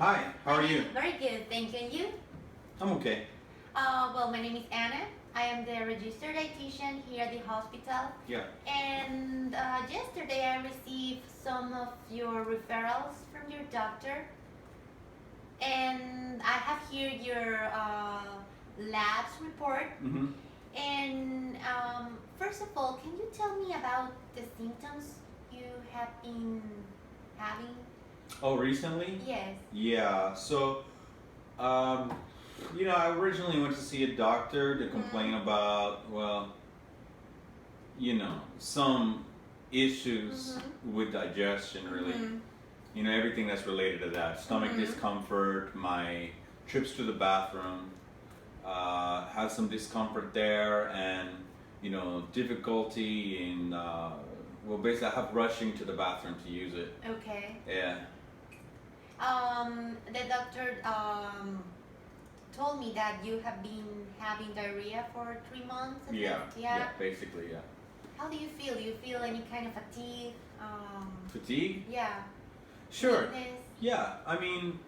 Hi, how are you? Very good, thank you. And you? I'm okay. Well, my name is Anna. I am the registered dietitian here at the hospital. Yeah. And yesterday I received some of your referrals from your doctor. And I have here your labs report. Mm-hmm. And first of all, can you tell me about the symptoms you have been having? Oh, recently? Yes. Yeah. Um, I originally went to see a doctor to complain Mm-hmm. about, well, some issues with digestion, really. Mm-hmm. Everything that's related to that. Stomach Mm-hmm. discomfort, my trips to the bathroom, had some discomfort there, and, difficulty in, basically, I have rushing to the bathroom to use it. Okay. Yeah. The doctor told me that you have been having diarrhea for 3 months. At Yeah. least. Yeah. Basically, yeah. How do you feel? Do you feel any kind of fatigue? Fatigue? Yeah. Sure. Weakness? Yeah. I mean,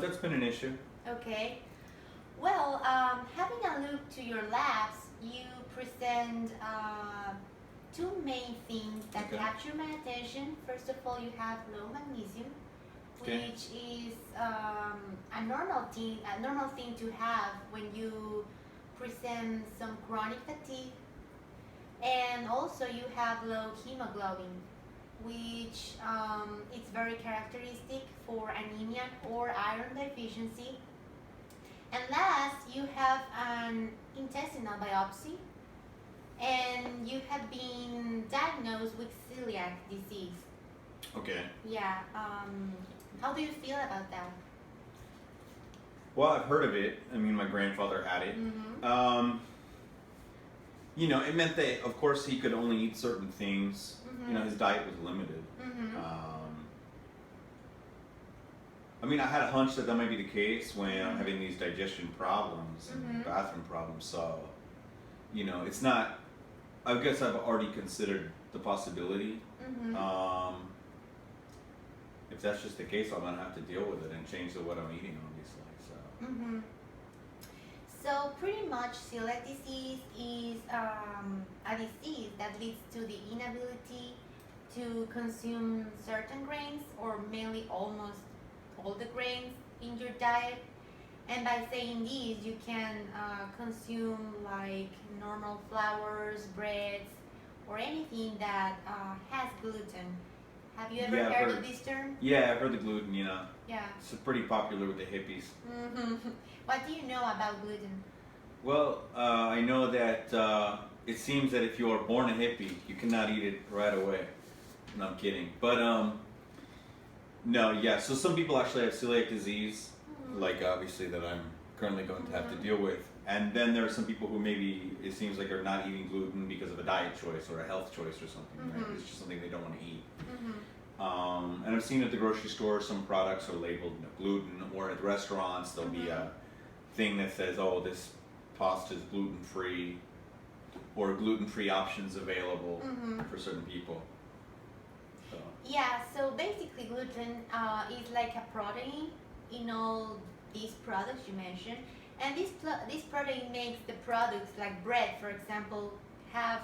that's been an issue. Okay. Well, having a look to your labs, you present two main things that Okay. capture my attention. First of all, you have low magnesium, Okay. which is a normal thing to have when you present some chronic fatigue. And also you have low hemoglobin, which is very characteristic for anemia or iron deficiency. And last, you have an intestinal biopsy, and you have been diagnosed with celiac disease. Okay. Yeah. How do you feel about that? Well, I've heard of it. I mean, my grandfather had it. Mm-hmm. It meant that, of course, he could only eat certain things. Mm-hmm. His diet was limited. Mm-hmm. I mean, I had a hunch that that might be the case when I'm having these digestion problems and Mhm. bathroom problems. So, it's not. I guess I've already considered the possibility. Mm-hmm. If that's just the case, I'm gonna have to deal with it and change what I'm eating, obviously. So. Mm-hmm. So pretty much celiac disease is a disease that leads to the inability to consume certain grains, or mainly almost all the grains in your diet. And by saying this, you can consume like normal flours, breads, or anything that has gluten. Have you ever Yeah, I've heard heard. of this term? Yeah, I've heard the gluten. Yeah. It's pretty popular with the hippies. Mm-hmm. What do you know about gluten? Well, I know that it seems that if you are born a hippie, you cannot eat it right away. No, I'm kidding. But no, yeah. So some people actually have celiac disease, like obviously that I'm currently going to have to deal with. And then there are some people who maybe it seems like are not eating gluten because of a diet choice or a health choice or something. Right? It's just something they don't want to eat. And I've seen at the grocery store some products are labeled gluten, or at restaurants there'll be a thing that says, "Oh, this pasta is gluten free," or gluten free options available for certain people. So. Yeah, so basically gluten is like a protein in all these products you mentioned, and this protein makes the products like bread, for example, have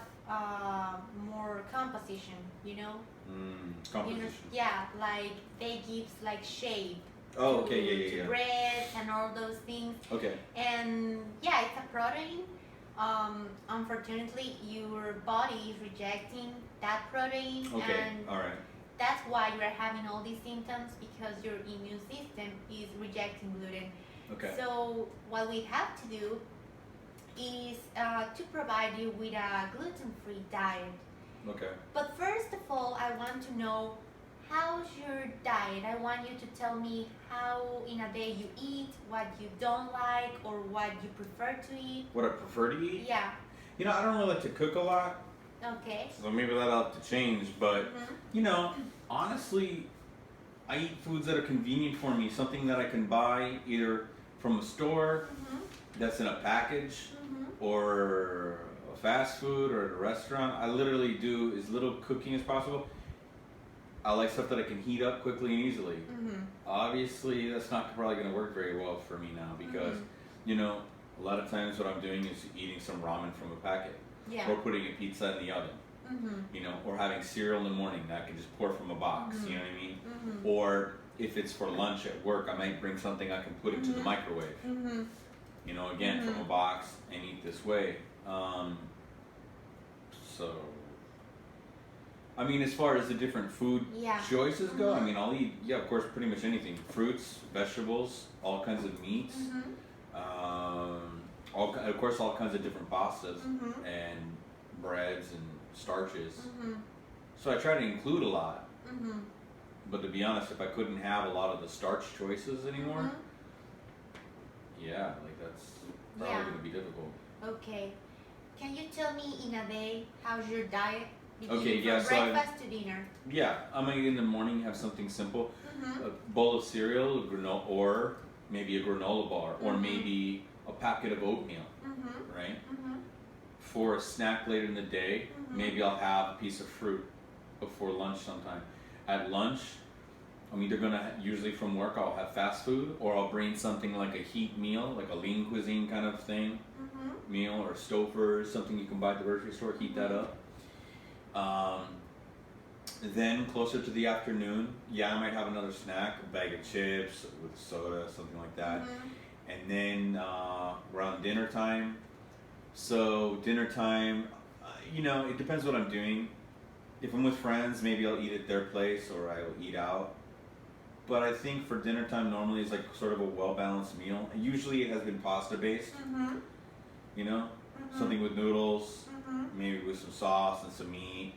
more composition. Composition. Yeah, like they gives like shape. Oh, to, okay, yeah, to yeah. bread and all those things. Okay. And yeah, it's a protein. Unfortunately, your body is rejecting that protein, Okay. and All right. that's why you are having all these symptoms, because your immune system is rejecting gluten. Okay. So what we have to do is to provide you with a gluten-free diet. Okay. But first of all, I want to know, how's your diet? I want you to tell me how in a day you eat, what you don't like, or what you prefer to eat. What I prefer to eat? Yeah. I don't really like to cook a lot, Okay. so maybe that'll have to change. But honestly, I eat foods that are convenient for me. Something that I can buy either from a store that's in a package, or a fast food, or at a restaurant. I literally do as little cooking as possible. I like stuff that I can heat up quickly and easily. Mm-hmm. Obviously, that's not probably going to work very well for me now because, Mm-hmm. you know, a lot of times what I'm doing is eating some ramen from a packet Yeah. or putting a pizza in the oven, Mm-hmm. you know, or having cereal in the morning that I can just pour from a box, Mhm. you know what I mean? Mm-hmm. Or if it's for lunch at work, I might bring something I can put into the Mhm. microwave, Mm-hmm. you know, again, from a Mhm. box and eat this way. So, I mean, as far as the different food Yeah. choices go, I Mhm. mean, I'll eat, yeah, of course, pretty much anything. Fruits, vegetables, all kinds of meats, Mm-hmm. of course, all kinds of different pastas Mm-hmm. and breads and starches. Mm-hmm. So I try to include a lot. Mm-hmm. But to be honest, if I couldn't have a lot of the starch choices anymore, yeah, like that's probably Yeah. going to be difficult. Okay. Can you tell me in a day how's your diet? Okay, Beginning yeah, from so I- breakfast to dinner. Yeah, I'm gonna in the morning have something simple, Mm-hmm. a bowl of cereal, a granola, or maybe a granola bar, or Mhm. maybe a packet of oatmeal, Mm-hmm. right? Mm-hmm. For a snack later in the day, Mhm. maybe I'll have a piece of fruit before lunch sometime. At lunch, I'm either gonna usually from work I'll have fast food, or I'll bring something like a heat meal, like a lean cuisine kind of thing, Mm-hmm. meal or stouffer, something you can buy at the grocery store, heat that up. Then closer to the afternoon, yeah, I might have another snack, a bag of chips with soda, something like that. Mm-hmm. And then around dinner time. So dinner time, you know, it depends what I'm doing. If I'm with friends, maybe I'll eat at their place or I'll eat out. But I think for dinner time normally it's like sort of a well balanced meal. And usually it has been pasta based, Mm-hmm. you know, Mm-hmm. something with noodles, Mm-hmm. maybe with some sauce and some meat,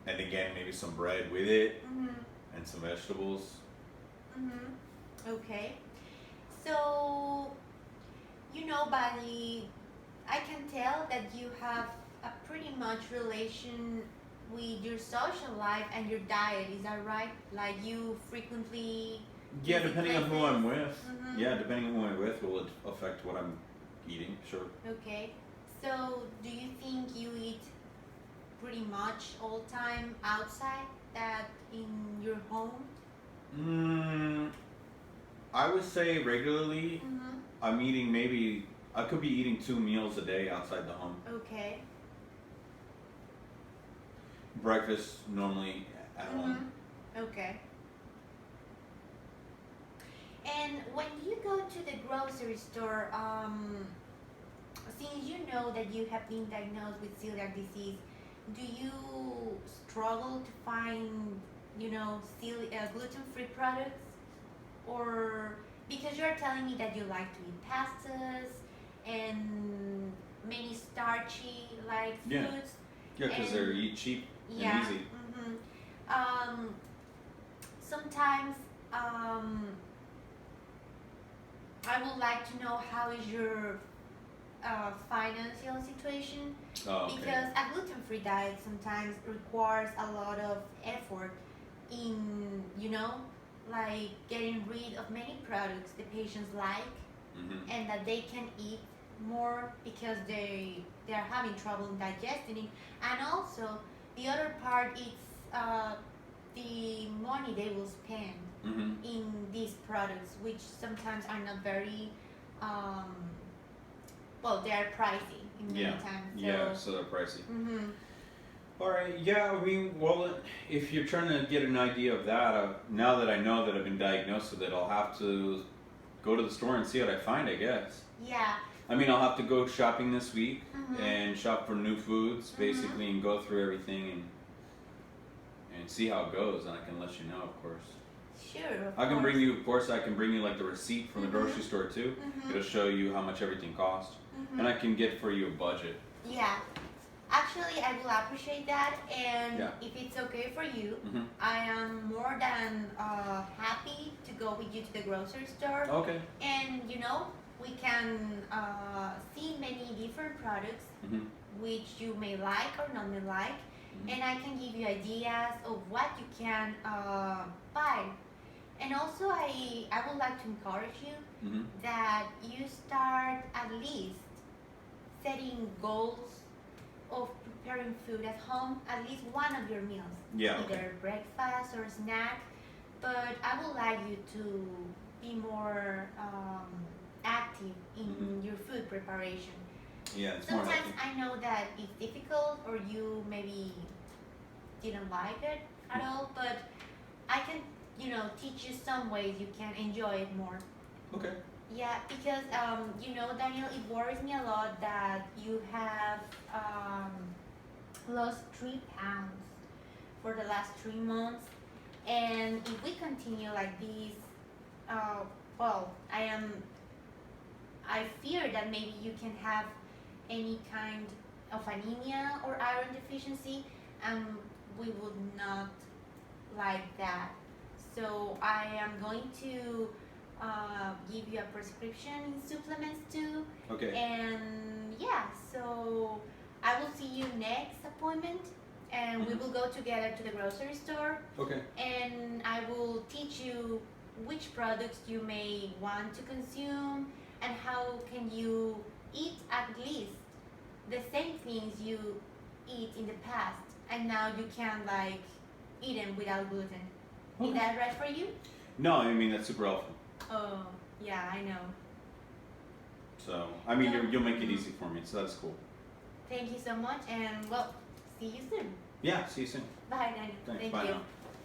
and again maybe some bread with it Mm-hmm. and some vegetables. Mm-hmm. Okay. So, you know, buddy, I can tell that you have a pretty much relation with your social life and your diet. Is that right? Like you frequently. Yeah, visit depending on who I'm places? with. Mhm. Yeah, depending on who I'm with will it affect what I'm eating. Sure. Okay. So, do you think you eat pretty much all time outside that in your home? I would say regularly Mm-hmm. I'm eating maybe I could be eating 2 meals a day outside the home. Okay. Breakfast normally at home. Mm-hmm. Okay. And when you go to the grocery store, since you know that you have been diagnosed with celiac disease, do you struggle to find, you know, gluten-free products? Or because you're telling me that you like to eat pastas and many starchy like Yeah. foods. Yeah, because And- they're cheap Yeah. and easy. Mm-hmm. Sometimes I would like to know how is your financial situation, Oh, okay. because a gluten-free diet sometimes requires a lot of effort in, you know, like getting rid of many products the patients like Mm-hmm. and that they can eat more because they're having trouble in digesting it. And also the other part is the money they will spend Mm-hmm. in these products, which sometimes are not very well, they are pricey in many Yeah. times. So, Yeah, so they're pricey. Mm-hmm. All right. Yeah, I mean, well, if you're trying to get an idea of that, now that I know that I've been diagnosed with it, I'll have to go to the store and see what I find, I guess. Yeah. I mean, I'll have to go shopping this week Mhm. and shop for new foods, basically, and go through everything and see how it goes, and I can let you know, of course. Sure. I can bring you, of course, I can bring you like the receipt from the grocery store too. Mhm. It'll show you how much everything costs, Mhm. and I can get for you a budget. Yeah. Actually, I will appreciate that, and Yeah. if it's okay for you, Mm-hmm. I am more than happy to go with you to the grocery store, Okay. and you know, we can see many different products Mm-hmm. which you may like or not may like, and I can give you ideas of what you can buy. And also, I would like to encourage you Mm-hmm. that you start at least setting goals of preparing food at home, at least one of your meals. Yeah. Either Okay. breakfast or snack. But I would like you to be more active in Mhm. your food preparation. Yeah, it's more Sometimes healthy. I know that it's difficult or you maybe didn't like it at all, but I can, teach you some ways you can enjoy it more. Okay. Yeah, because Daniel, it worries me a lot that you have lost 3 pounds for the last 3 months, and if we continue like this, well, I fear that maybe you can have any kind of anemia or iron deficiency, and we would not like that. So I am going to give you a prescription in supplements too. Okay. And yeah, so I will see you next appointment, and we Mhm. will go together to the grocery store, Okay. and I will teach you which products you may want to consume and how can you eat at least the same things you eat in the past, and now you can like eat them without gluten. Is Okay. that right for you? No, I mean that's super helpful. Oh, yeah, I know. So I mean Yeah. you'll make it easy for me, so that's cool. Thank you so much, and well, see you soon. Yeah. See you soon. Bye, Daniel. Thanks. Thank Bye you. now.